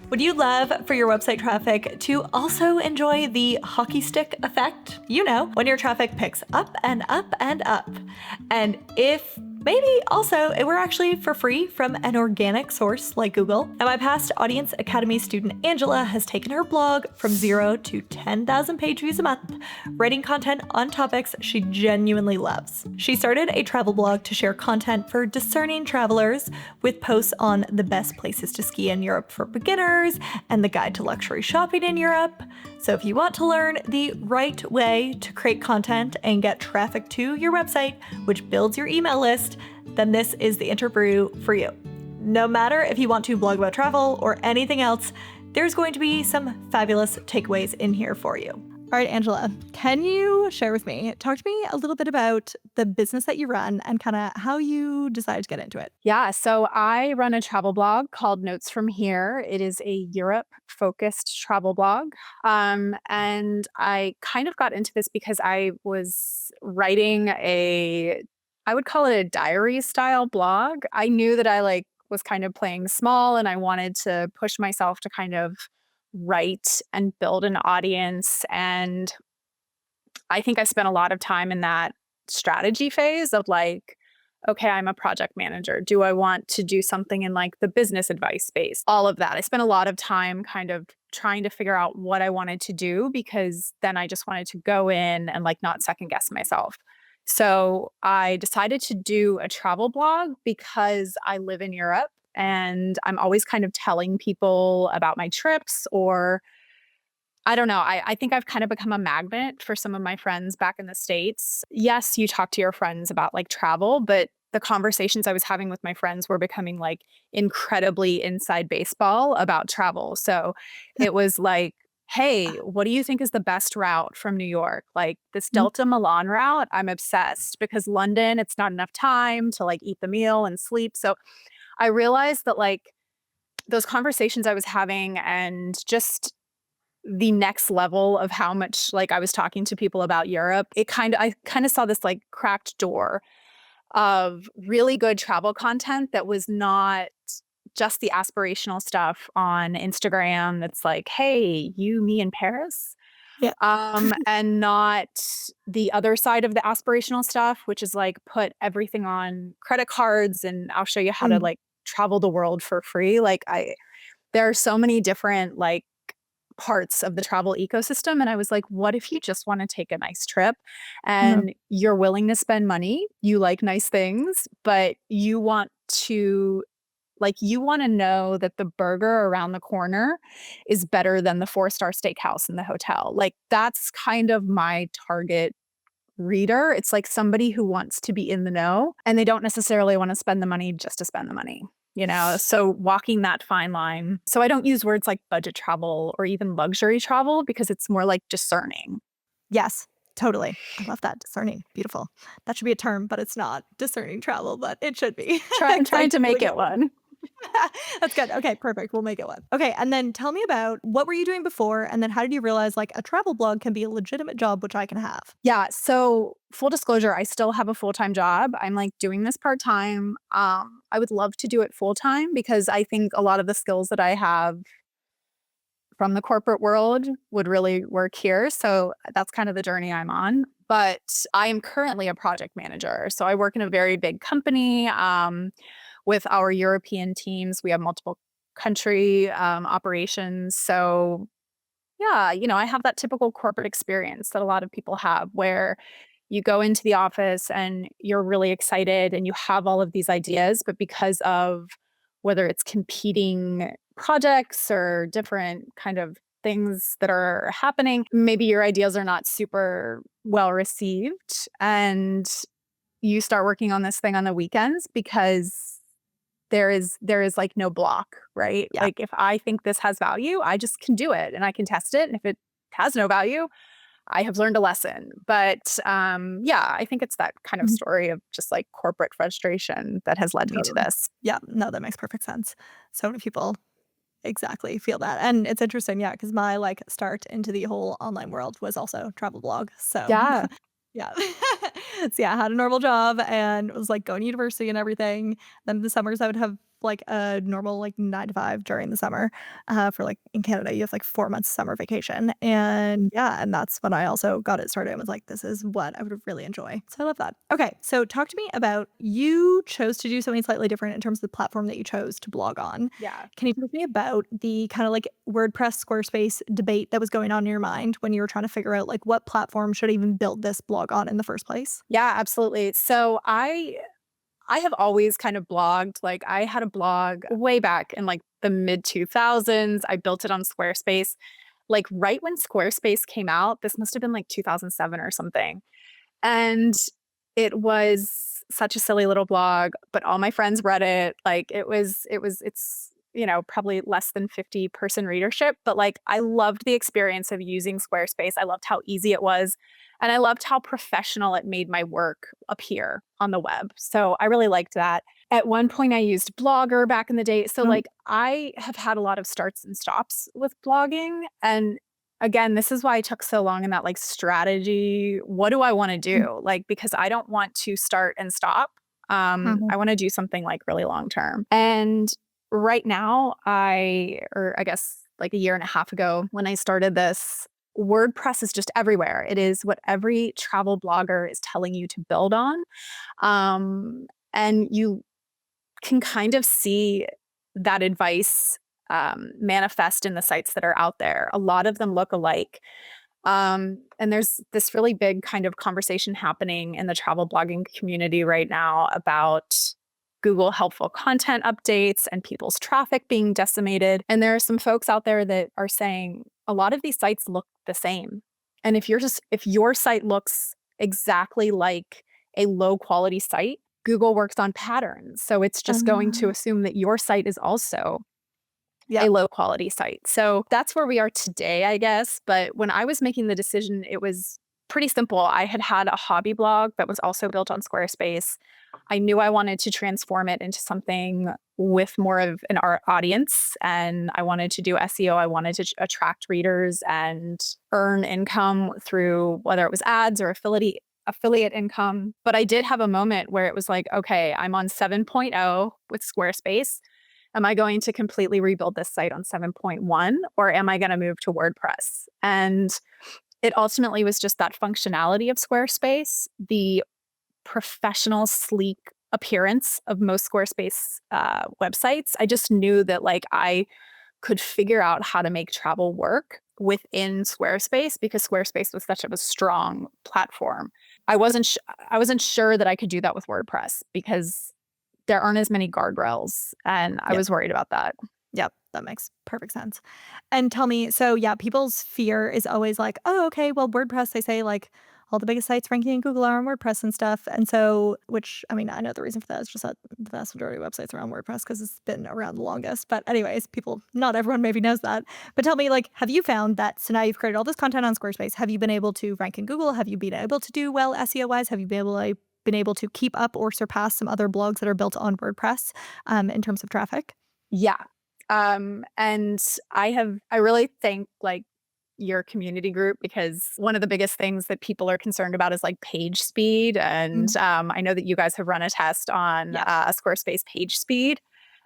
Would you love for your website traffic to also enjoy the hockey stick effect? You know, when your traffic picks up and up and up. And if maybe also it were actually for free from an organic source like Google. And my past Audience Academy student Angela has taken her blog from 0 to 10,000 page views a month, writing content on topics she genuinely loves. She started a travel blog to share content for discerning travelers with posts on the best places to ski in Europe for beginners and the guide to luxury shopping in Europe. So if you want to learn the right way to create content and get traffic to your website, which builds your email list, then this is the interview for you. No matter if you want to blog about travel or anything else, there's going to be some fabulous takeaways in here for you. All right, Angela, can you share with me, talk to me a little bit about the business that you run and kind of how you decided to get into it? Yeah, so I run a travel blog called Notes from Here. It is a Europe-focused travel blog. And I kind of got into this because I was writing I would call it a diary style blog. I knew that I was kind of playing small and I wanted to push myself to kind of write and build an audience. And I think I spent a lot of time in that strategy phase of okay, I'm a project manager. Do I want to do something in the business advice space? All of that. I spent a lot of time kind of trying to figure out what I wanted to do because then I just wanted to go in and not second guess myself. So I decided to do a travel blog because I live in Europe and I'm always kind of telling people about my trips, or I don't know. I think I've kind of become a magnet for some of my friends back in the States. Yes, you talk to your friends about travel, but the conversations I was having with my friends were becoming incredibly inside baseball about travel. So it was hey, what do you think is the best route from New York? This Delta Milan route, I'm obsessed because London, it's not enough time to eat the meal and sleep. So I realized that those conversations I was having and just the next level of how much I was talking to people about Europe, I kind of saw this cracked door of really good travel content that was not just the aspirational stuff on Instagram that's hey, you, me in Paris. Yeah. And not the other side of the aspirational stuff, which is put everything on credit cards and I'll show you how to travel the world for free. There are so many different parts of the travel ecosystem. And I was what if you just want to take a nice trip and you're willing to spend money, you like nice things, but you want to know that the burger around the corner is better than the 4-star steakhouse in the hotel. That's kind of my target reader. It's somebody who wants to be in the know and they don't necessarily want to spend the money just to spend the money. So walking that fine line. So I don't use words like budget travel or even luxury travel because it's more discerning. Yes, totally. I love that. Discerning. Beautiful. That should be a term, but it's not. Discerning travel, but it should be. I'm trying to make it one. That's good. Okay, perfect. We'll make it one. Okay, and then tell me about what were you doing before, and then how did you realize a travel blog can be a legitimate job, which I can have? Yeah. So full disclosure, I still have a full-time job. I'm doing this part-time. I would love to do it full-time because I think a lot of the skills that I have from the corporate world would really work here. So that's kind of the journey I'm on. But I am currently a project manager. So I work in a very big company. With our European teams, we have multiple country operations. So yeah, I have that typical corporate experience that a lot of people have where you go into the office and you're really excited and you have all of these ideas, but because of whether it's competing projects or different kind of things that are happening, maybe your ideas are not super well received and you start working on this thing on the weekends because there is no block, right? Yeah. If I think this has value, I just can do it and I can test it. And if it has no value, I have learned a lesson. But yeah, I think it's that kind of story of just corporate frustration that has led me to this. Yeah, no, that makes perfect sense. So many people exactly feel that. And it's interesting, yeah, because my start into the whole online world was also travel blog. So Yeah. yeah. So yeah, I had a normal job and was going to university and everything. Then the summers I would have like a normal like 9 to 5 during the summer. For like in Canada, you have like 4 months summer vacation. And yeah, and that's when I also got it started and was like, this is what I would really enjoy. So I love that. Okay, so talk to me about you chose to do something slightly different in terms of the platform that you chose to blog on. Yeah. Can you talk to me about the kind of like WordPress Squarespace debate that was going on in your mind when you were trying to figure out like what platform should I even build this blog on in the first place? Yeah, absolutely. So I have always kind of blogged. Like I had a blog way back in like the mid 2000s. I built it on Squarespace. Like right when Squarespace came out, this must have been like 2007 or something. And it was such a silly little blog, but all my friends read it. Like it's, probably less than 50-person readership, but like I loved the experience of using Squarespace. I loved how easy it was. And I loved how professional it made my work appear on the web. So I really liked that. At one point, I used Blogger back in the day. So, Mhm. like, I have had a lot of starts and stops with blogging. And again, this is why I took so long in that like strategy. What do I want to Mhm. do? Like, because I don't want to start and stop. Mhm. I want to do something like really long term. And right now, or I guess like a year and a half ago when I started this, WordPress is just everywhere. It is what every travel blogger is telling you to build on. And you can kind of see that advice manifest in the sites that are out there. A lot of them look alike. And there's this really big kind of conversation happening in the travel blogging community right now about Google helpful content updates and people's traffic being decimated. And there are some folks out there that are saying a lot of these sites look the same. And if your site looks exactly like a low quality site, Google works on patterns. So it's just going to Um, assume that your site is also yeah. a low quality site. So that's where we are today, I guess. But when I was making the decision, it was pretty simple. I had had a hobby blog that was also built on Squarespace. I knew I wanted to transform it into something with more of an art audience, and I wanted to do SEO. I wanted to attract readers and earn income through whether it was ads or affiliate income. But I did have a moment where it was like, okay, I'm on 7.0 with Squarespace. Am I going to completely rebuild this site on 7.1, or am I going to move to WordPress? And it ultimately was just that functionality of Squarespace, the professional, sleek appearance of most Squarespace websites. I just knew that like I could figure out how to make travel work within Squarespace because Squarespace was such a strong platform. I wasn't sure that I could do that with WordPress because there aren't as many guardrails, and I Yep. was worried about that. Yep. That makes perfect sense. And tell me, so yeah, people's fear is always like, oh, okay, well, WordPress, they say like all the biggest sites ranking in Google are on WordPress and stuff. And so, which I mean, I know the reason for that is just that the vast majority of websites are on WordPress because it's been around the longest. But, anyways, not everyone maybe knows that. But tell me, like, have you found that so now you've created all this content on Squarespace? Have you been able to rank in Google? Have you been able to do well SEO wise? Have you been able to keep up or surpass some other blogs that are built on WordPress in terms of traffic? Yeah. And I really thank like your community group because one of the biggest things that people are concerned about is like page speed. And Mm. I know that you guys have run a test on Yep. Squarespace page speed.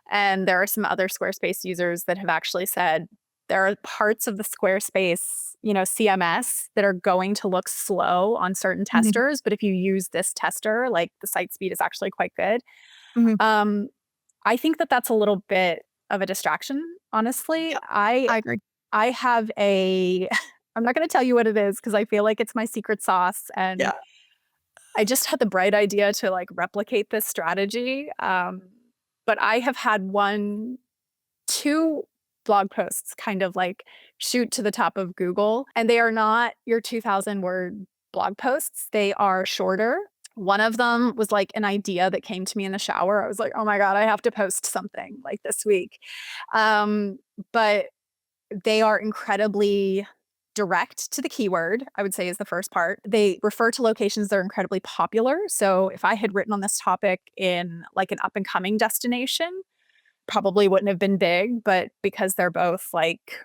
And there are some other Squarespace users that have actually said there are parts of the Squarespace, CMS that are going to look slow on certain Mhm. testers. But if you use this tester, like the site speed is actually quite good. Mhm. Um, I think that that's a little bit of a distraction, honestly. Yep. I agree. I have a I'm not gonna tell you what it is because I feel like it's my secret sauce, and Yeah. I just had the bright idea to, like, replicate this strategy, but I have had 2 blog posts kind of, like, shoot to the top of Google, and they are not your 2,000-word blog posts, they are shorter. One of them was, like, an idea that came to me in the shower. I was like, "Oh my god, I have to post something, like, this week." Um, but they are incredibly direct to the keyword, I would say is the first part. They refer to locations that are incredibly popular. So if I had written on this topic in like an up and coming destination, probably wouldn't have been big, but because they're both like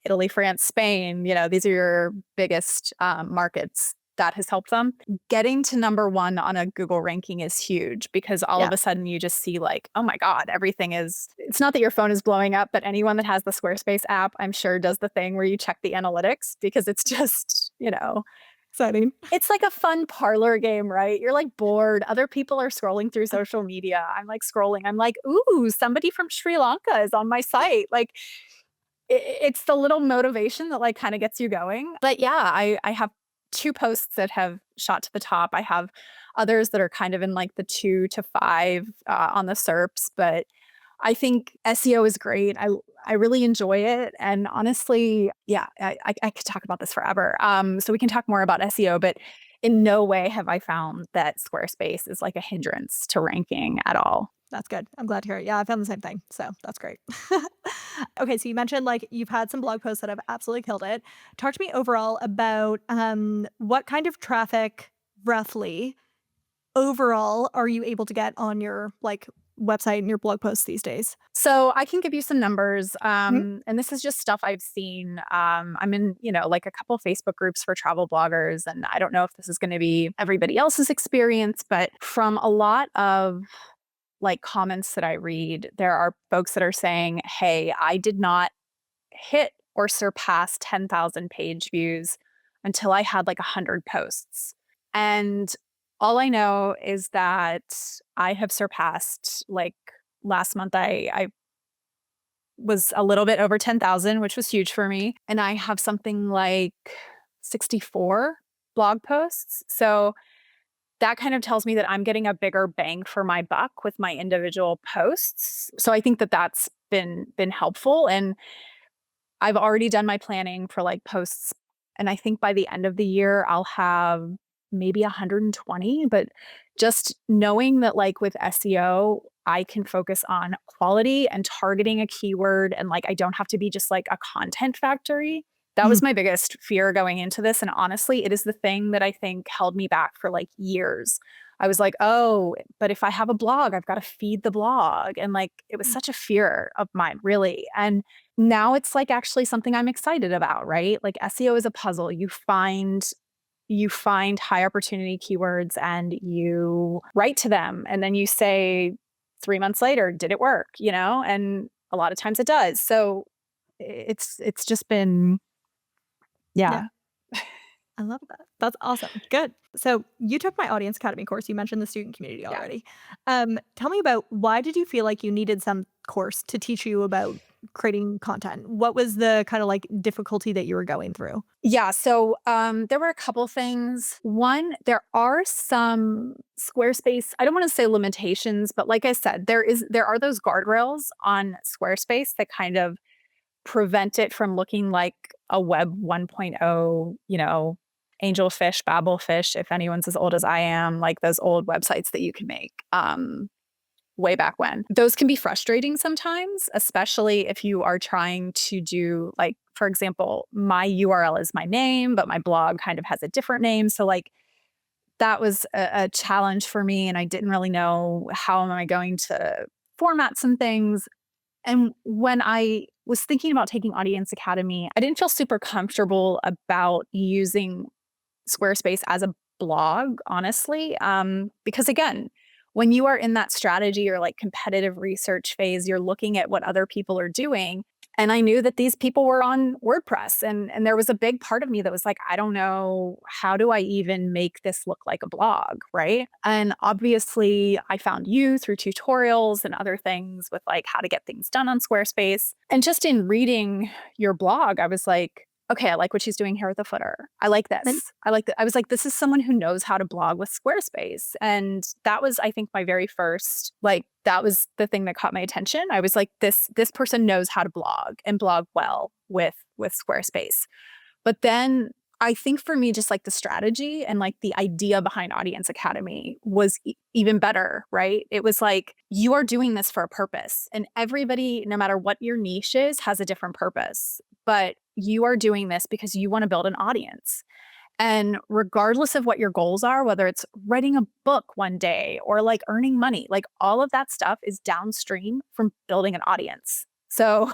Italy, France, Spain, these are your biggest markets. that has helped them. Getting to number one on a Google ranking is huge because all of a sudden you just see like, oh my God, everything is, it's not that your phone is blowing up, but anyone that has the Squarespace app, I'm sure does the thing where you check the analytics because it's just, Exciting. it's like a fun parlor game, right? You're like bored. Other people are scrolling through social media. I'm like scrolling. I'm like, ooh, somebody from Sri Lanka is on my site. Like it's the little motivation that like kind of gets you going. But yeah, I have 2 posts that have shot to the top. I have others that are kind of in like the 2 to 5 on the SERPs, but I think SEO is great. I really enjoy it. And honestly, yeah, I could talk about this forever. So we can talk more about SEO, but in no way have I found that Squarespace is like a hindrance to ranking at all. That's good. I'm glad to hear it. Yeah, I found the same thing. So that's great. Okay, so you mentioned like you've had some blog posts that have absolutely killed it. Talk to me overall about what kind of traffic roughly overall are you able to get on your like website and your blog posts these days? So I can give you some numbers. Mhm. And this is just stuff I've seen. I'm in, like a couple Facebook groups for travel bloggers. And I don't know if this is going to be everybody else's experience, but from a lot of like comments that I read, there are folks that are saying, hey, I did not hit or surpass 10,000 page views until I had like 100 posts. And all I know is that I have surpassed like last month, I was a little bit over 10,000, which was huge for me. And I have something like 64 blog posts. So that kind of tells me that I'm getting a bigger bang for my buck with my individual posts. So I think that that's been helpful. And I've already done my planning for like posts. And I think by the end of the year, I'll have maybe 120. But just knowing that like with SEO, I can focus on quality and targeting a keyword. And like, I don't have to be just like a content factory. That Mhm. was my biggest fear going into this. And honestly, it is the thing that I think held me back for like years. I was like, oh, but if I have a blog, I've got to feed the blog. And like, it was such a fear of mine, really. And now it's like actually something I'm excited about, right? Like SEO is a puzzle. You find high opportunity keywords and you write to them and then you say 3 months later, did it work, And a lot of times it does. So it's just been Yeah. yeah. I love that. That's awesome. Good. So you took my Audience Academy course. You mentioned the student community Yeah. already. Tell me about why did you feel like you needed some course to teach you about creating content? What was the kind of like difficulty that you were going through? Yeah, so there were a couple things. One, there are some Squarespace, I don't want to say limitations, but like I said, there are those guardrails on Squarespace that kind of prevent it from looking like a web 1.0, angelfish, babblefish, if anyone's as old as I am, like those old websites that you can make. Way back when. Those can be frustrating sometimes, especially if you are trying to do, like, for example, my URL is my name, but my blog kind of has a different name. So, like, that was a challenge for me. And I didn't really know how am I going to format some things. And when I was thinking about taking Audience Academy, I didn't feel super comfortable about using Squarespace as a blog, honestly. Because again, when you are in that strategy or like competitive research phase, you're looking at what other people are doing. And I knew that these people were on WordPress. And there was a big part of me that was like, I don't know, how do I even make this look like a blog? Right. And obviously, I found you through tutorials and other things with like how to get things done on Squarespace. And just in reading your blog, I was like, okay, I like what she's doing here with the footer. I like Then this. I like that. I was like, this is someone who knows how to blog with Squarespace. And that was, I think, my very first, like, that was the thing that caught my attention. I was like, this person knows how to blog and blog well with Squarespace. But then I think for me, just like the strategy and like the idea behind Audience Academy was even better, right? It was like, you are doing this for a purpose, and everybody, no matter what your niche is, has a different purpose. But you are doing this because you want to build an audience. And regardless of what your goals are, whether it's writing a book one day or like earning money, like all of that stuff is downstream from building an audience. So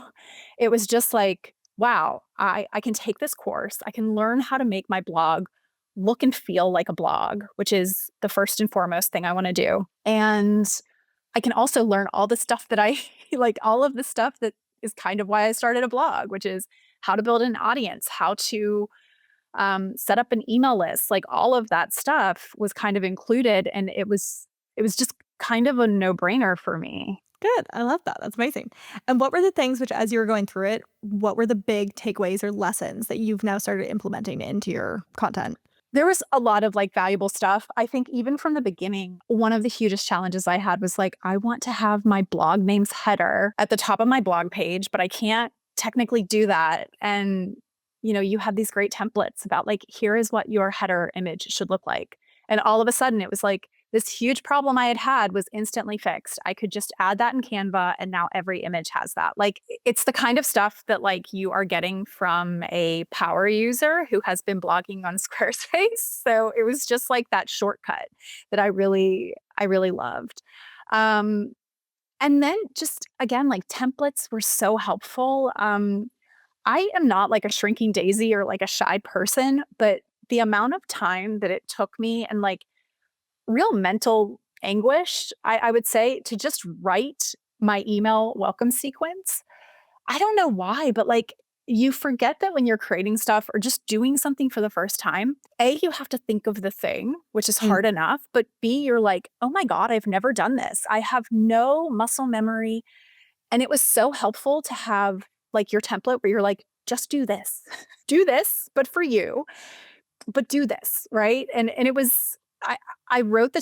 it was just like, wow, I can take this course. I can learn how to make my blog look and feel like a blog, which is the first and foremost thing I want to do. And I can also learn all the stuff that I like, all of the stuff that is kind of why I started a blog, which is how to build an audience, how to set up an email list. Like all of that stuff was kind of included, and it was just kind of a no-brainer for me. Good. I love that. That's amazing. And what were the things which, as you were going through it, what were the big takeaways or lessons that you've now started implementing into your content? There was a lot of like valuable stuff. I think even from the beginning, one of the hugest challenges I had was like, I want to have my blog name's header at the top of my blog page, but I can't technically do that. And, you had these great templates about like, here is what your header image should look like. And all of a sudden it was like, this huge problem I had was instantly fixed. I could just add that in Canva and now every image has that. Like it's the kind of stuff that like you are getting from a power user who has been blogging on Squarespace. So it was just like that shortcut that I really loved. Um, and then just again, like templates were so helpful. I am not like a shrinking daisy or like a shy person, but the amount of time that it took me and like real mental anguish, I would say, to just write my email welcome sequence. I don't know why, but like you forget that when you're creating stuff or just doing something for the first time, A, you have to think of the thing, which is Mm. hard enough, but B, you're like, oh my God, I've never done this. I have no muscle memory. And it was so helpful to have like your template where you're like, just do this, do this, but for you, but do this, right? And it was I I wrote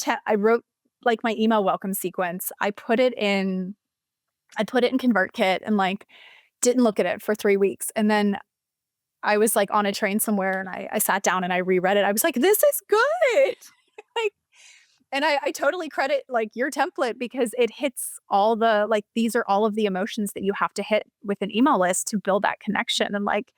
like my email welcome sequence. I put it in ConvertKit and like didn't look at it for 3 weeks. And then I was like on a train somewhere and I sat down and I reread it. I was like, this is good. Like, and I totally credit like your template because it hits all the like these are all of the emotions that you have to hit with an email list to build that connection. And like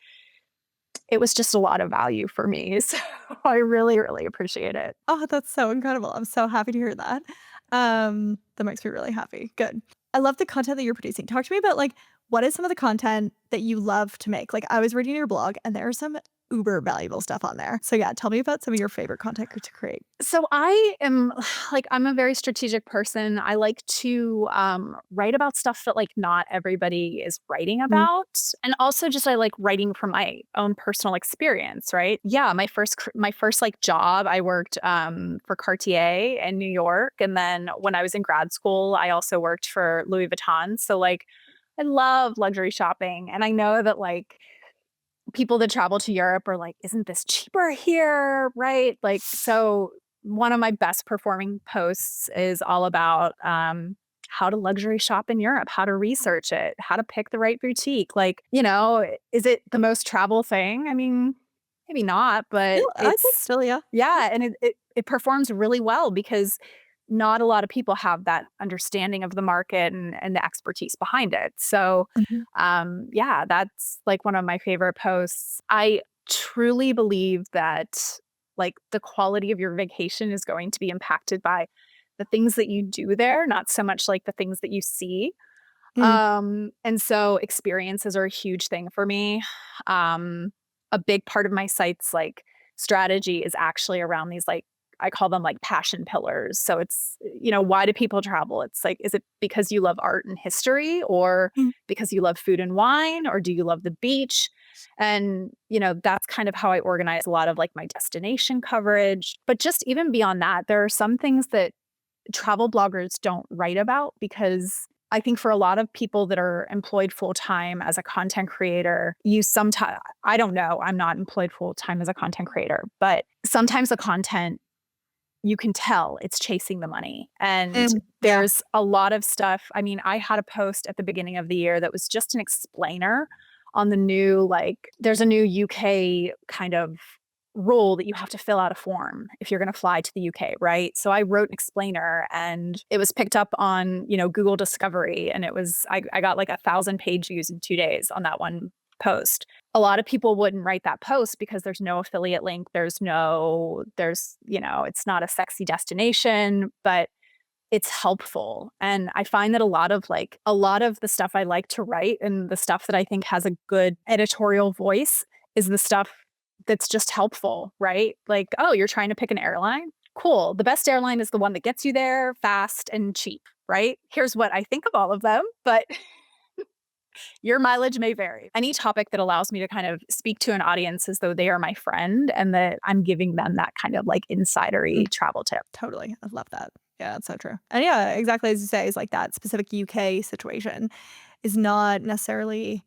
it was just a lot of value for me. So I really, really appreciate it. Oh, that's so incredible. I'm so happy to hear that. That makes me really happy. Good. I love the content that you're producing. Talk to me about like what is some of the content that you love to make? Like I was reading your blog and there's some uber valuable stuff on there. So yeah, tell me about some of your favorite content to create. So I am like I'm a very strategic person. I like to write about stuff that like not everybody is writing Mm. about, and also just I like writing from my own personal experience. Right? Yeah, my first like job, I worked for Cartier in New York, and then when I was in grad school, I also worked for Louis Vuitton. So like I love luxury shopping, and I know that like people that travel to Europe are like, "Isn't this cheaper here?" Right? Like, so one of my best performing posts is all about, how to luxury shop in Europe, how to research it, how to pick the right boutique. Like, is it the most travel thing? I mean, maybe not, but Still, I think it's still, yeah. yeah, and it performs really well because not a lot of people have that understanding of the market and the expertise behind it. So, Mhm. yeah, that's like one of my favorite posts. I truly believe that like the quality of your vacation is going to be impacted by the things that you do there, not so much like the things that you see. Mm. And so experiences are a huge thing for me. Um, a big part of my site's like strategy is actually around these like I call them like passion pillars. So it's, why do people travel? It's like, is it because you love art and history or Mm. because you love food and wine or do you love the beach? And, that's kind of how I organize a lot of like my destination coverage. But just even beyond that, there are some things that travel bloggers don't write about because I think for a lot of people that are employed full time as a content creator, you sometimes, I don't know, I'm not employed full time as a content creator, but sometimes the content you can tell it's chasing the money. And Mm. Yeah. there's a lot of stuff. I mean, I had a post at the beginning of the year that was just an explainer on the new, like, there's a new UK kind of rule that you have to fill out a form if you're going to fly to the UK, right? So I wrote an explainer and it was picked up on, Google Discovery. And I got like 1,000 page views in 2 days on that one post. A lot of people wouldn't write that post because there's no affiliate link. It's not a sexy destination, but it's helpful. And I find that a lot of the stuff I like to write and the stuff that I think has a good editorial voice is the stuff that's just helpful, right? Like, oh, you're trying to pick an airline? Cool. The best airline is the one that gets you there fast and cheap, right? Here's what I think of all of them, but your mileage may vary. Any topic that allows me to kind of speak to an audience as though they are my friend and that I'm giving them that kind of like insidery travel tip. Totally. I love that. Yeah, that's so true. And yeah, exactly as you say, is like that specific UK situation is not necessarily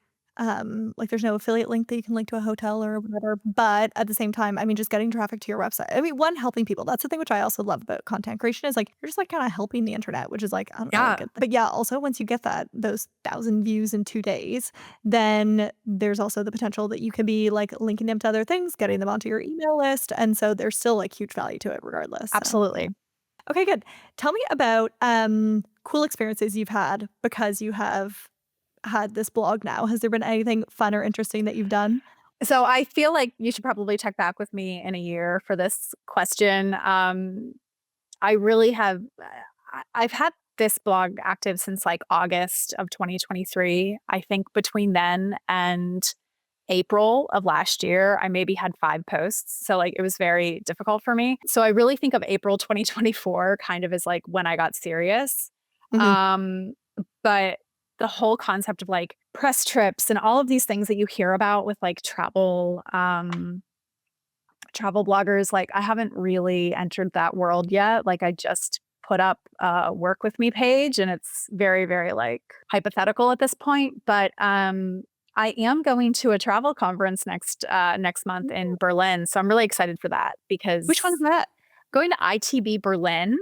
like there's no affiliate link that you can link to a hotel or whatever. But at the same time, I mean, just getting traffic to your website. I mean, one, helping people. That's the thing which I also love about content creation is like you're just like kind of helping the internet, which is like, I don't know, Yeah, good. But yeah, also once you get those 1,000 views in 2 days, then there's also the potential that you can be like linking them to other things, getting them onto your email list. And so there's still like huge value to it regardless. So absolutely. okay, good. Tell me about cool experiences you've had because you have had this blog now. Has there been anything fun or interesting that you've done? So I feel like you should probably check back with me in a year for this question. I really have, I've had this blog active since like August of 2023. I think between then and April of last year, I maybe had 5 posts. So like it was very difficult for me. So I really think of April 2024 kind of as like when I got serious. Mhm. Um, but the whole concept of like press trips and all of these things that you hear about with like travel bloggers, like I haven't really entered that world yet. Like I just put up a work with me page and it's very, very like hypothetical at this point. But I am going to a travel conference next month in Berlin. So I'm really excited for that Which one because is that? going to ITB Berlin.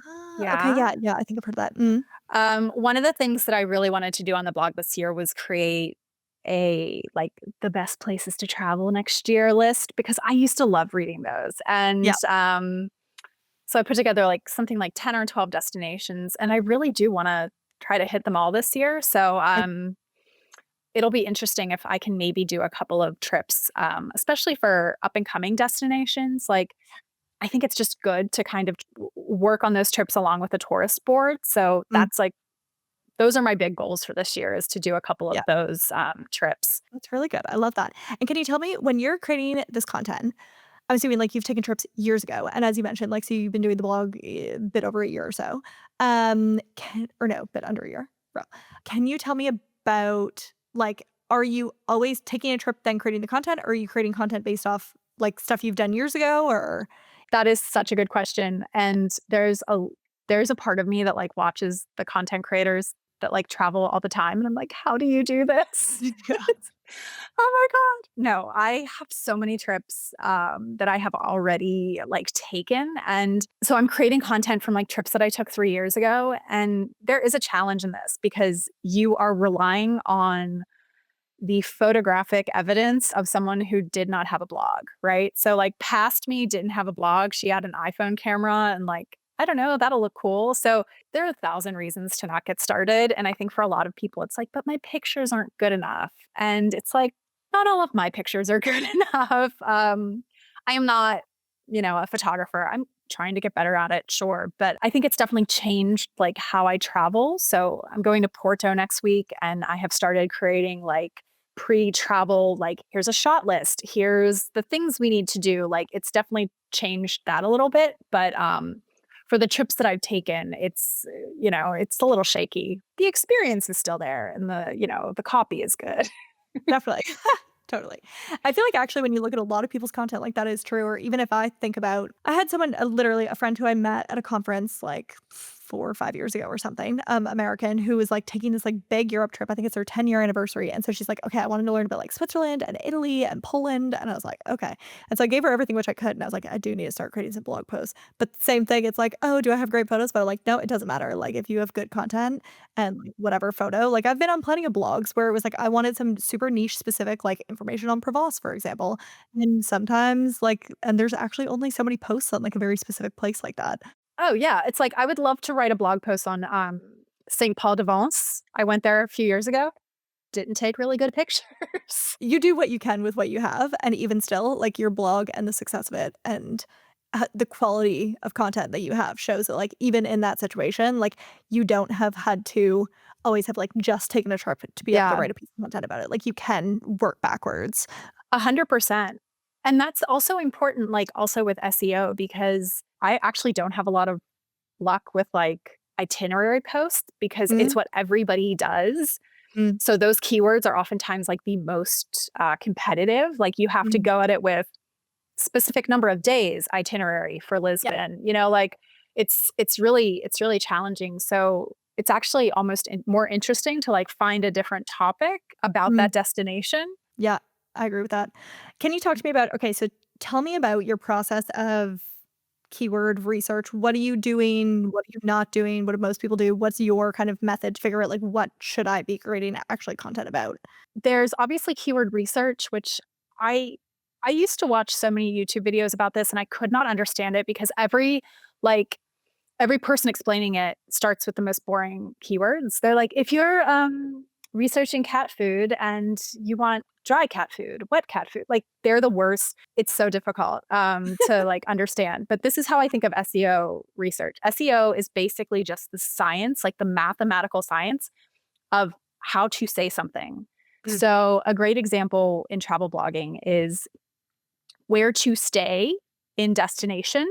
Ah, okay, Yeah. yeah, yeah, I think I've heard of that. Mm. One of the things that I really wanted to do on the blog this year was create a like the best places to travel next year list because I used to love reading those. Yeah. And so I put together like something like 10 or 12 destinations and I really do want to try to hit them all this year. So I it'll be interesting if I can maybe do a couple of trips, especially for up and coming destinations. Like I think it's just good to kind of work on those trips along with the tourist board. So mm, that's like those are my big goals for this year is to do a couple of yeah, those, trips. that's really good. I love that. And can you tell me when you're creating this content, I'm assuming like you've taken trips years ago, and as you mentioned, like so you've been doing the blog a bit over a year or so. Can or no, bit under a year. Bro. Can you tell me about like are you always taking a trip then creating the content, or are you creating content based off like stuff you've done years ago, or That is such a good question, and there's a part of me that, like, watches the content creators that, like, travel all the time, and I'm like, "How do you do this?" yeah. Oh my god. No, I have so many trips, that I have already, like, taken, and so I'm creating content from, like, trips that I took 3 years ago, and there is a challenge in this because you are relying on the photographic evidence of someone who did not have a blog, right? So, like, past me didn't have a blog. She had an iPhone camera and, like, I don't know, that'll look cool. So, there are 1,000 reasons to not get started. And I think for a lot of people, it's like, but my pictures aren't good enough. And it's like, not all of my pictures are good enough. I am not, a photographer. I'm trying to get better at it, sure. But I think it's definitely changed like how I travel. So, I'm going to Porto next week and I have started creating like pre-travel like here's a shot list, here's the things we need to do. Like it's definitely changed that a little bit, but for the trips that I've taken, it's a little shaky. The experience is still there and the copy is good. Definitely. Totally. I feel like actually when you look at a lot of people's content, like that is true. Or even if I think about, I had someone, literally a friend who I met at a conference like 4 or 5 years ago or something, American, who was like taking this like big Europe trip. I think it's their 10-year anniversary. And so she's like, okay, I wanted to learn about like Switzerland and Italy and Poland. And I was like, okay. And so I gave her everything which I could. And I was like, I do need to start creating some blog posts. But same thing, it's like, oh, do I have great photos? But I'm like, no, it doesn't matter. Like if you have good content, and like, whatever photo. Like I've been on plenty of blogs where it was like I wanted some super niche specific like information on Provence, for example. And sometimes like and there's actually only so many posts on like a very specific place like that. Oh yeah, it's like I would love to write a blog post on St. Paul de Vence. I went there a few years ago. Didn't take really good pictures. You do what you can with what you have, and even still, like your blog and the success of it and the quality of content that you have shows that like even in that situation, like you don't have had to always have like just taken a trip to be able to Yeah, write a piece of content about it. Like you can work backwards. 100%. And that's also important, like also with SEO, because I actually don't have a lot of luck with like itinerary posts because Mm, it's what everybody does. mm, So those keywords are oftentimes like the most competitive. Like you have to mm. go at it with specific number of days itinerary for Yep. Lisbon. Like it's really challenging. So it's actually almost more interesting to like find a different topic about Mm. that destination. Yeah, I agree with that. Can you talk to me about okay, so tell me about your process of keyword research. What are you doing? What are you not doing? What do most people do? What's your kind of method to figure out like what should I be creating actually content about? There's obviously keyword research, which I I used to watch so many YouTube videos about this and I could not understand it because like every person explaining it starts with the most boring keywords. They're like, if you're researching cat food and you want dry cat food, wet cat food, like they're the worst. It's so difficult to like understand. But this is how I think of SEO research. SEO is basically just the science, like the mathematical science of how to say something. Mm, So a great example in travel blogging is where to stay in destination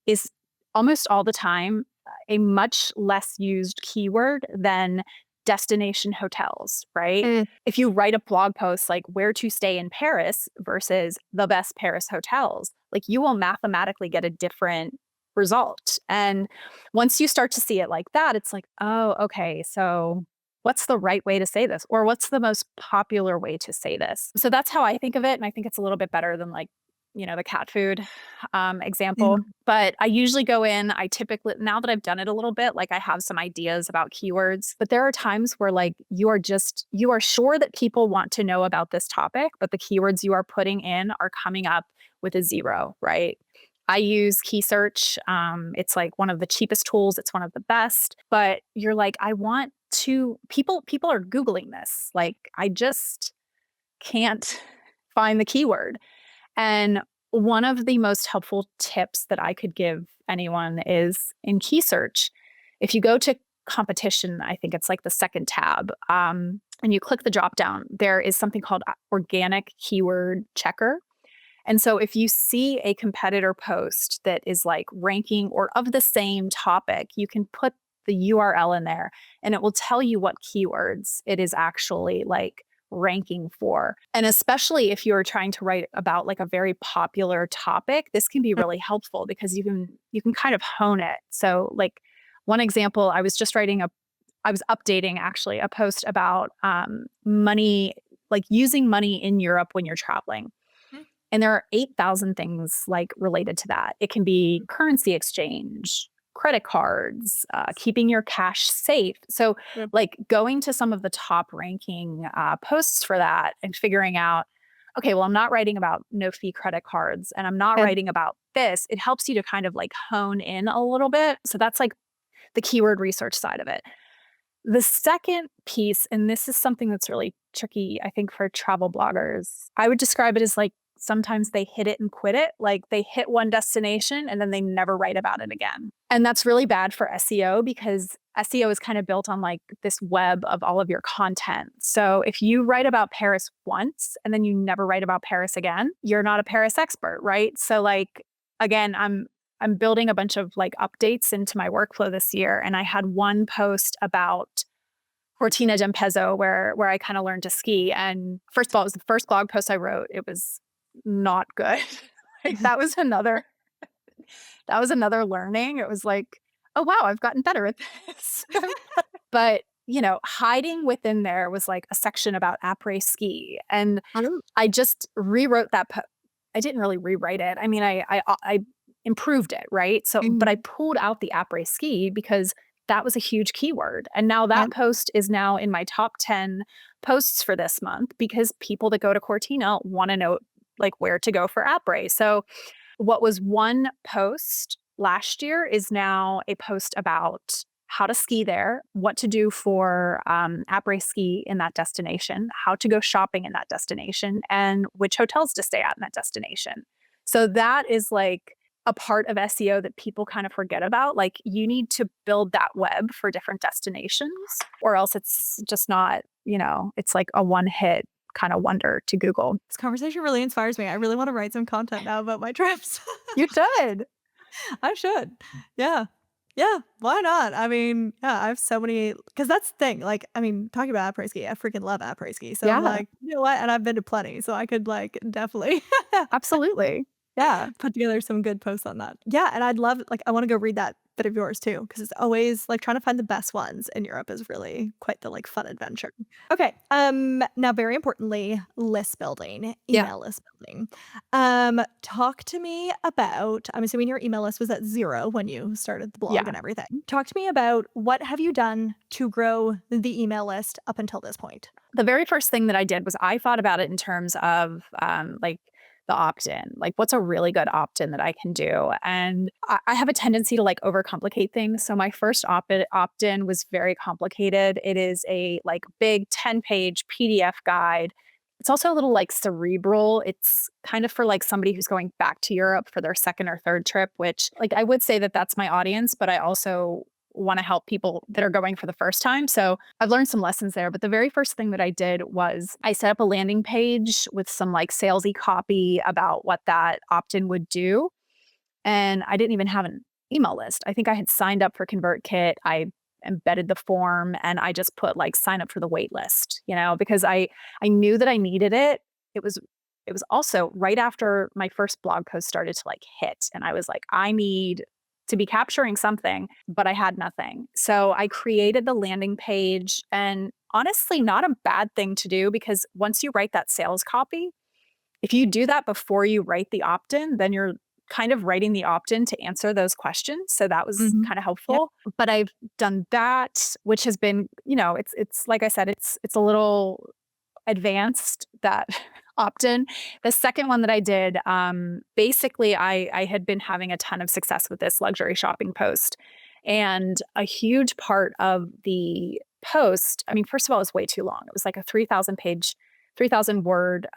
is almost all the time a much less used keyword than destination hotels, right? mm, If you write a blog post like where to stay in Paris versus the best Paris hotels, like you will mathematically get a different result. And once you start to see it like that, it's like, oh, okay, so what's the right way to say this? Or what's the most popular way to say this? So that's how I think of it. And I think it's a little bit better than like the cat food example. mm, But I usually go in, I typically, now that I've done it a little bit, like I have some ideas about keywords, but there are times where like you are sure that people want to know about this topic, but the keywords you are putting in are coming up with a zero, right? I use key search. It's like one of the cheapest tools. It's one of the best, but you're like, I want to, people are Googling this. Like, I just can't find the keyword. And one of the most helpful tips that I could give anyone is in key search. If you go to competition, I think it's like the second tab, and you click the drop down, there is something called organic keyword checker. And so if you see a competitor post that is like ranking or of the same topic, you can put the URL in there and it will tell you what keywords it is actually like ranking for. And especially if you're trying to write about like a very popular topic, this can be mm, really helpful because you can kind of hone it. So like one example, I was updating actually a post about money, like using money in Europe when you're traveling. mm, And there are 8,000 things like related to that. It can be currency exchange, credit cards, keeping your cash safe. So, mm, like going to some of the top ranking posts for that and figuring out, okay, well, I'm not writing about no fee credit cards and I'm not and writing about this. It helps you to kind of like hone in a little bit. So, that's like the keyword research side of it. The second piece, and this is something that's really tricky, I think, for travel bloggers, I would describe it as like sometimes they hit it and quit it. Like they hit one destination and then they never write about it again. And that's really bad for SEO because SEO is kind of built on like this web of all of your content. So if you write about Paris once and then you never write about Paris again, you're not a Paris expert, right? So like again, I'm building a bunch of like updates into my workflow this year. And I had one post about Cortina d'Ampezzo where I kind of learned to ski. And first of all, it was the first blog post I wrote. It was not good. Like that was another learning. It was like, oh wow, I've gotten better at this. But hiding within there was like a section about après ski. And oh, I just rewrote that. I didn't really rewrite it. I mean, I improved it, right? So, but I mm, pulled out the après ski because that was a huge keyword, and now yeah, that post is now in my top 10 posts for this month because people that go to Cortina want to know like where to go for après. So, what was one post last year is now a post about how to ski there, what to do for après ski in that destination, how to go shopping in that destination, and which hotels to stay at in that destination. So that is like a part of SEO that people kind of forget about. Like you need to build that web for different destinations, or else it's just not, it's like a one hit kind of wonder to Google. This conversation really inspires me. I really want to write some content now about my trips. You should. I should. Yeah. Yeah. Why not? I mean, yeah, I have so many, because that's the thing. Like, I mean, talking about après-ski, I freaking love après-ski. So I'm Yeah, like, you know what? And I've been to plenty. So I could like definitely absolutely. Yeah. put together some good posts on that. Yeah. And I'd love, like, I want to go read that bit of yours too, because it's always like trying to find the best ones in Europe is really quite the like fun adventure. Okay. Now very importantly, list building, Yeah. email list building. Talk to me about, I'm assuming your email list was at 0 when you started the blog Yeah. and everything. Talk to me about what have you done to grow the email list up until this point? The very first thing that I did was I thought about it in terms of like the opt-in, like what's a really good opt-in that I can do. And I have a tendency to like overcomplicate things. So my first opt-in was very complicated. It is a like big 10-page PDF guide. It's also a little like cerebral. It's kind of for like somebody who's going back to Europe for their second or third trip, which like I would say that that's my audience, but I also want to help people that are going for the first time. So I've learned some lessons there. But the very first thing that I did was I set up a landing page with some like salesy copy about what that opt-in would do. And I didn't even have an email list. I think I had signed up for ConvertKit. I embedded the form and I just put like sign up for the wait list, because I knew that I needed it. It was also right after my first blog post started to like hit. And I was like, I need to be capturing something, but I had nothing. So I created the landing page, and honestly, not a bad thing to do, because once you write that sales copy, if you do that before you write the opt-in, then you're kind of writing the opt-in to answer those questions. So that was Mhm. kind of Yep. helpful. But I've done that, which has been, it's like I said, it's a little advanced, that opt-in. The second one that I did, basically I had been having a ton of success with this luxury shopping post. And a huge part of the post, I mean, first of all, it was way too long. It was like a 3,000 word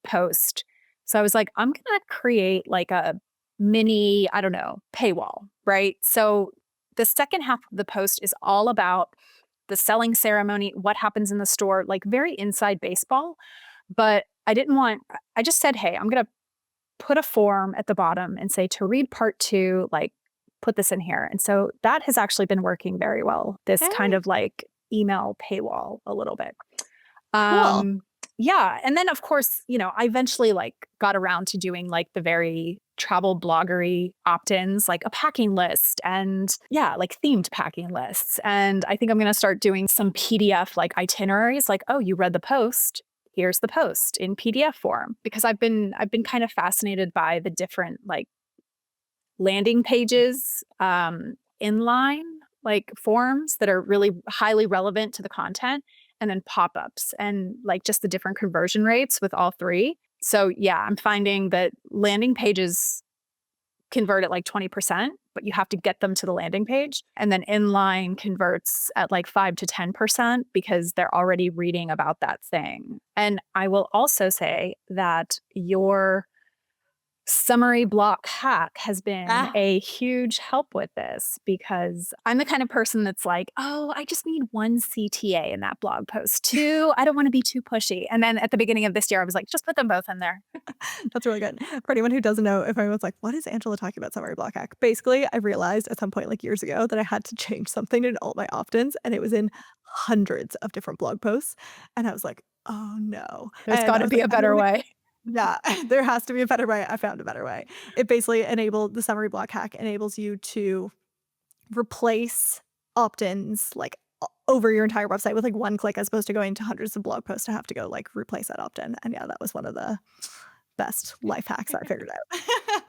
post. So I was like, I'm going to create like a mini, I don't know, paywall, right? So the second half of the post is all about the selling ceremony, what happens in the store, like very inside baseball. But I just said, hey, I'm going to put a form at the bottom and say to read part 2, like put this in here. And so that has actually been working very well. This kind Hey, of like email paywall a little bit. cool. Um, yeah. And then of course, I eventually like got around to doing like the very travel bloggery opt-ins, like a packing list and yeah, like themed packing lists. And I think I'm going to start doing some PDF like itineraries, like, oh, you read the post. Here's the post in PDF form, because I've been kind of fascinated by the different like landing pages, inline like forms that are really highly relevant to the content, and then pop-ups and like just the different conversion rates with all three. So yeah, I'm finding that landing pages convert at like 20%, but you have to get them to the landing page. And then inline converts at like 5 to 10% because they're already reading about that thing. And I will also say that your summary block hack has been Ah, a huge help with this, because I'm the kind of person that's like, oh, I just need 1 CTA in that blog post. 2, I don't want to be too pushy. And then at the beginning of this year, I was like, just put them both in there. that's really good. For anyone who doesn't know, if anyone's like, what is Angela talking about summary block hack? Basically, I realized at some point like years ago that I had to change something in all my opt-ins, and it was in hundreds of different blog posts. And I was like, oh no. There's And got I to was be like, a I'm better gonna way. yeah, there has to be a better way. I found a better way. It basically enabled the summary block hack enables you to replace opt-ins like over your entire website with like one click, as opposed to going to hundreds of blog posts to have to go like replace that opt-in. And yeah, that was one of the best life hacks I figured out.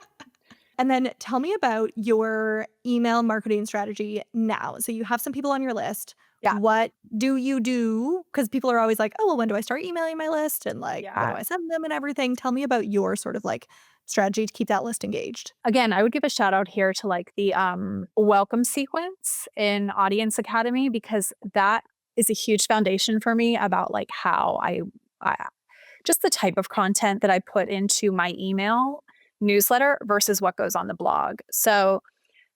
And then tell me about your email marketing strategy now. So you have some people on your list. Yeah. What do you do? Because people are always like, oh, well, when do I start emailing my list? And like, what do Yeah. I send them and everything? Tell me about your sort of like strategy to keep that list engaged. Again, I would give a shout out here to like the welcome sequence in Audience Academy, because that is a huge foundation for me about like how I just the type of content that I put into my email newsletter versus what goes on the blog. So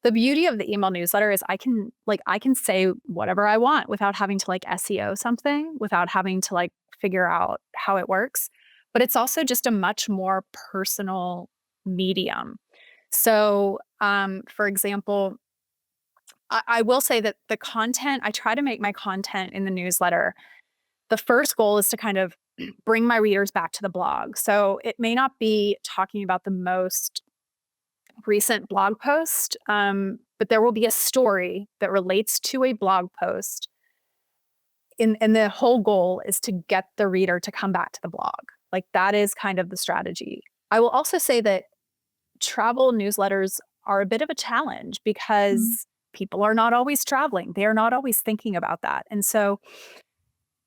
the beauty of the email newsletter is I can say whatever I want without having to like SEO something, without having to like figure out how it works. But it's also just a much more personal medium. So, for example, I will say that the content, I try to make my content in the newsletter. The first goal is to kind of bring my readers back to the blog. So it may not be talking about the most recent blog post, but there will be a story that relates to a blog post. And the whole goal is to get the reader to come back to the blog. Like that is kind of the strategy. I will also say that travel newsletters are a bit of a challenge because people are not always traveling. They are not always thinking about that. And so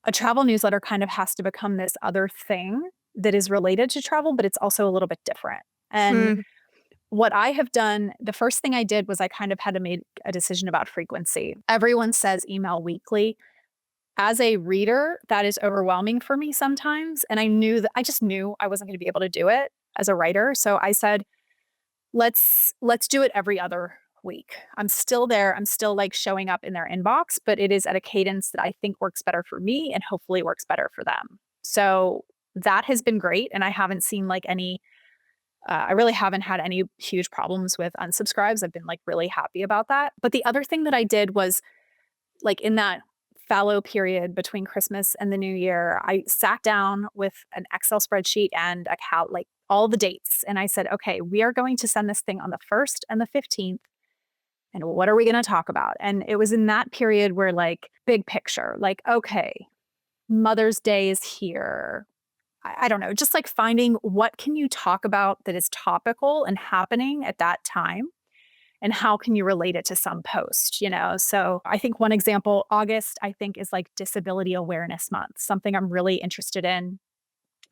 a travel newsletter kind of has to become this other thing that is related to travel, but it's also a little bit different. And what I have done, the first thing I did was I kind of had to make a decision about frequency. Everyone says email weekly. As a reader, that is overwhelming for me sometimes. And I just knew I wasn't going to be able to do it as a writer. So I said, let's do it every other week. I'm still there. I'm still like showing up in their inbox, but it is at a cadence that I think works better for me and hopefully works better for them. So that has been great. And I haven't seen like I really haven't had any huge problems with unsubscribes. I've been like really happy about that. But the other thing that I did was like in that fallow period between Christmas and the New Year, I sat down with an Excel spreadsheet and like all the dates. And I said, okay, we are going to send this thing on the 1st and the 15th. And what are we going to talk about? And it was in that period where like big picture, like, okay, Mother's Day is here. I don't know, just like finding what can you talk about that is topical and happening at that time, and how can you relate it to some post, So I think one example, August, I think is like Disability Awareness Month, something I'm really interested in.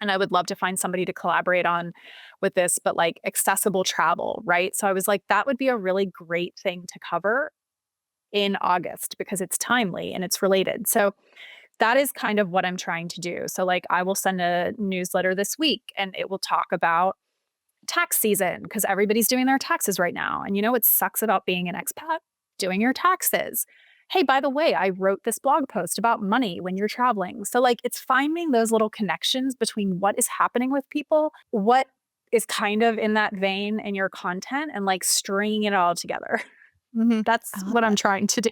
And I would love to find somebody to collaborate on with this, but like accessible travel, right? So I was like, that would be a really great thing to cover in August because it's timely and it's related. So that is kind of what I'm trying to do. So like I will send a newsletter this week and it will talk about tax season because everybody's doing their taxes right now. And you know what sucks about being an expat? Doing your taxes. Hey, by the way, I wrote this blog post about money when you're traveling. So like it's finding those little connections between what is happening with people, what is kind of in that vein in your content, and like stringing it all together. That's I love what I'm that. trying to do.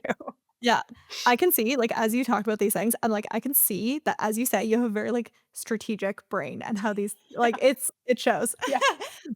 Yeah. I can see, like, as you talked about these things, I'm like, I can see that, as you say, you have a very, like, strategic brain and how these, like, it shows. Yeah.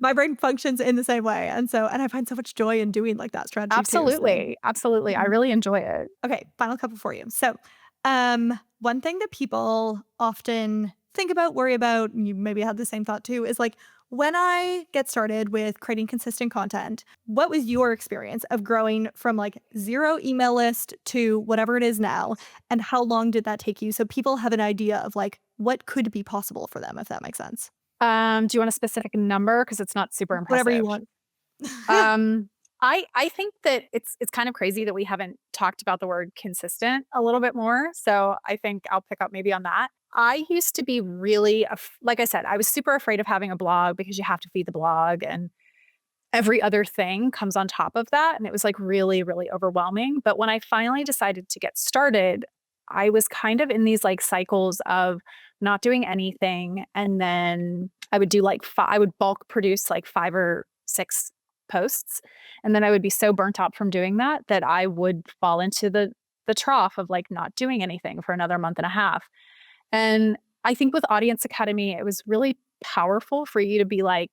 My brain functions in the same way. And I find so much joy in doing like that strategy too. So, Absolutely. Absolutely. I mhm. really enjoy it. Okay, final couple for you. So, one thing that people often think about, worry about, and you maybe had the same thought too, is like when I get started with creating consistent content, what was your experience of growing from like zero email list to whatever it is now? And how long did that take you? So people have an idea of like what could be possible for them, if that makes sense. Do you want a specific number? Because it's not super Whatever you impressive. want. Um, I think that it's kind of crazy that we haven't talked about the word consistent a little bit more. So I think I'll pick up maybe on that. I used to be really, like I said, I was super afraid of having a blog because you have to feed the blog and every other thing comes on top of that. And it was like really, really overwhelming. But when I finally decided to get started, I was kind of in these like cycles of not doing anything. And then I would do like I would bulk produce like 5 or 6 posts. And then I would be so burnt out from doing that that I would fall into the trough of like not doing anything for another month and a half. And I think with Audience Academy, it was really powerful for you to be like,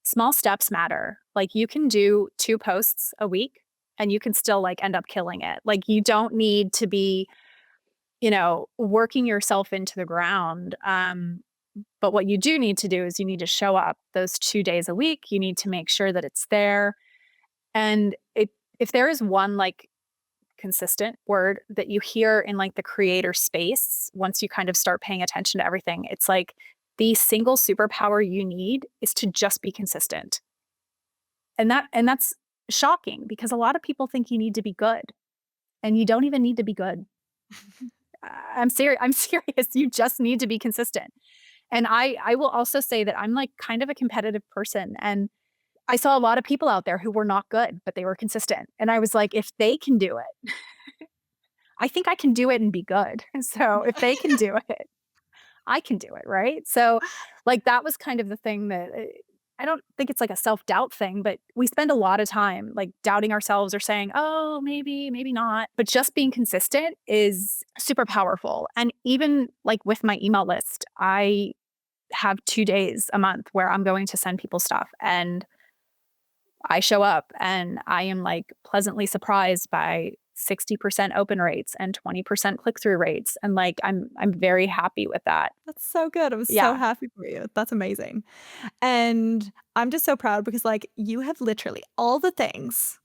small steps matter. Like you can do 2 posts a week and you can still like end up killing it. Like you don't need to be, working yourself into the ground. But what you do need to do is you need to show up those 2 days a week. You need to make sure that it's there. And if there is one like consistent word that you hear in like the creator space, once you kind of start paying attention to everything, it's like the single superpower you need is to just be consistent. And that's shocking because a lot of people think you need to be good and you don't even need to be good. I'm serious. I'm serious. You just need to be consistent. And I will also say that I'm like kind of a competitive person, and I saw a lot of people out there who were not good, but they were consistent. And I was like, if they can do it, I think I can do it and be good. So if they can do it, I can do it, right? So, like, that was kind of the thing that I don't think it's like a self-doubt thing, but we spend a lot of time, like, doubting ourselves or saying, "Oh, maybe, maybe not." But just being consistent is super powerful. And even, like, with my email list, I have 2 days a month where I'm going to send people stuff, and I show up and I am, like, pleasantly surprised by 60% open rates and 20% click-through rates, and, like, I'm very happy with that. That's so good. I'm so Yeah. happy for you. That's amazing. And I'm just so proud because, like, you have literally all the things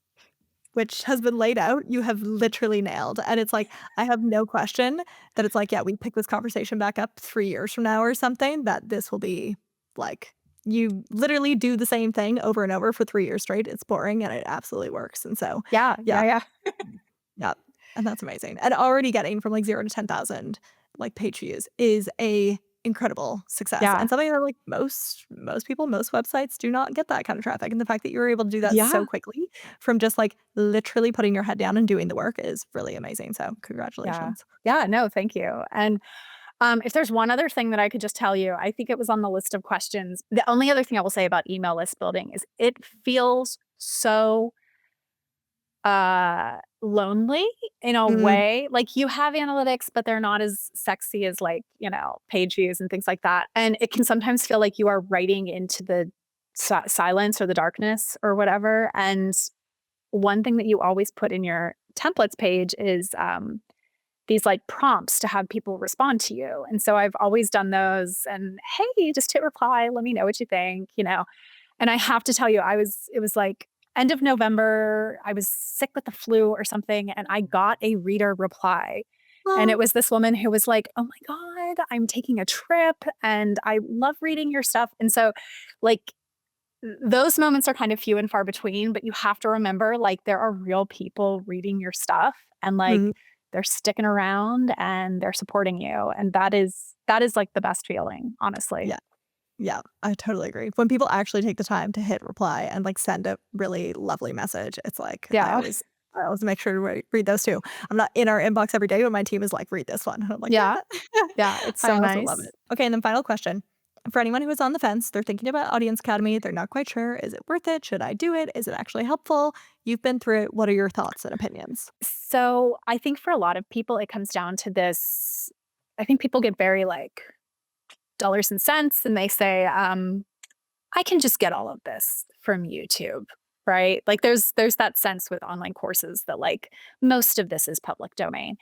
which has been laid out, you have literally nailed. And it's like, I have no question that it's like, yeah, we pick this conversation back up 3 years from now or something, that this will be like, you literally do the same thing over and over for 3 years straight. It's boring and it absolutely works. And so, Yeah, yeah, yeah, yeah. yeah, and that's amazing. And already getting from like 0 to 10,000 like page views is a incredible success and Yeah. something that like most people, most websites do not get that kind of traffic. And the fact that you were able to do that so Yeah. quickly from just like literally putting your head down and doing the work is really amazing. So Yeah. congratulations. Yeah, no, thank you. And, if there's one other thing that I could just tell you, I think it was on the list of questions. The only other thing I will say about email list building is it feels so lonely in a Mm, way. Like, you have analytics, but they're not as sexy as, like, page views and things like that, and it can sometimes feel like you are writing into the silence or the darkness or whatever. And one thing that you always put in your templates page is, these, like, prompts to have people respond to you, and so I've always done those, and, "Hey, just hit reply, let me know what you think." And I have to tell you, it was like end of November, I was sick with the flu or something, and I got a reader reply. And it oh, was this woman who was like, "Oh my god, I'm taking a trip and I love reading your stuff." And so, like, those moments are kind of few and far between, but you have to remember, like, there are real people reading your stuff, and, like, mm, they're sticking around and they're supporting you, and that is, like, the best feeling, honestly. yeah. Yeah, I totally agree. When people actually take the time to hit reply and, like, send a really lovely message, it's like, Yeah. I always make sure to read those too. I'm not in our inbox every day, but my team is like, "Read this one." And I'm like, Yeah. "Yeah." Yeah, it's I so also love nice. it. Okay, and then final question. For anyone who is on the fence, they're thinking about Audience Academy, they're not quite sure, "Is it worth it? Should I do it? Is it actually helpful?" You've been through it. What are your thoughts and opinions? So, I think for a lot of people, it comes down to this. I think people get very, like, dollars and cents, and they say, "I can just get all of this from YouTube," right? Like, there's that sense with online courses that, like, most of this is public domain.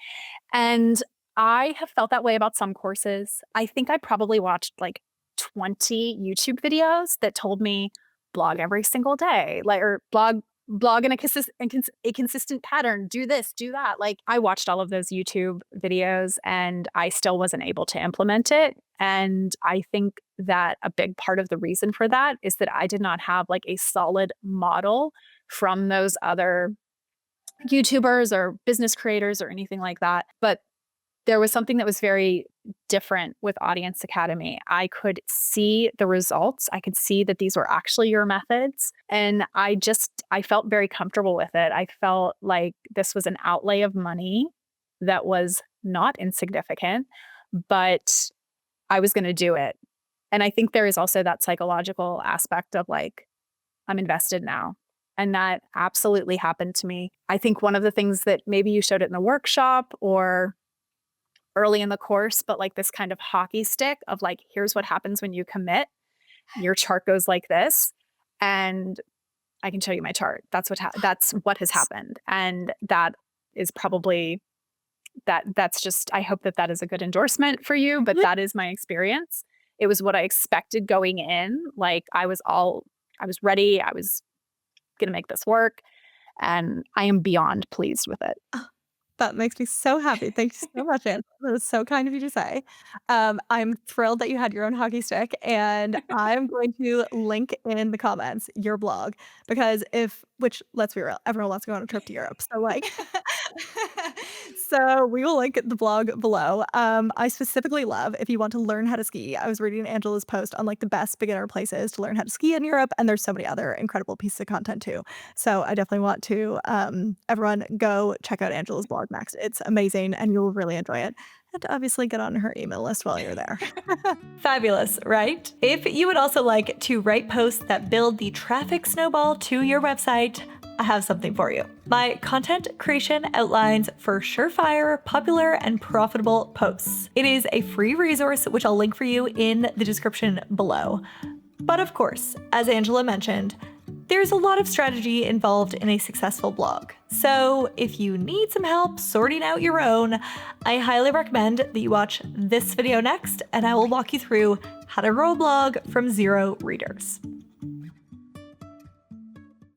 And I have felt that way about some courses. I think I probably watched, like, 20 YouTube videos that told me blog every single day, like, or blog in a consistent pattern, do this, do that. Like, I watched all of those YouTube videos and I still wasn't able to implement it. And I think that a big part of the reason for that is that I did not have, like, a solid model from those other YouTubers or business creators or anything like that. But there was something that was very different with Audience Academy. I could see the results. I could see that these were actually your methods. And I felt very comfortable with it. I felt like this was an outlay of money that was not insignificant, but I was going to do it. And I think there is also that psychological aspect of, like, I'm invested now. And that absolutely happened to me. I think one of the things that maybe you showed it in the workshop or early in the course, but, like, this kind of hockey stick of, like, here's what happens when you commit. Your chart goes like this, and I can show you my chart. That's what has happened, and that is probably that's just I hope that that is a good endorsement for you, but that is my experience. It was what I expected going in. Like, I was ready. I was gonna make this work, and I am beyond pleased with it. That makes me so happy. Thank you so much, Angela. That was so kind of you to say. I'm thrilled that you had your own hockey stick, and I'm going to link in the comments your blog because which let's be real, everyone wants to go on a trip to Europe. So like, so we will link the blog below. I specifically love if you want to learn how to ski. I was reading Angela's post on like the best beginner places to learn how to ski in Europe, and there's so many other incredible pieces of content too. So I definitely want to everyone go check out Angela's blog next. It's amazing and you'll really enjoy it. And obviously get on her email list while you're there. Fabulous, right? If you would also like to write posts that build the traffic snowball to your website, I have something for you. My content creation outlines for surefire, popular, and profitable posts. It is a free resource, which I'll link for you in the description below. But of course, as Angela mentioned, there's a lot of strategy involved in a successful blog. So if you need some help sorting out your own, I highly recommend that you watch this video next, and I will walk you through how to grow a blog from 0 readers.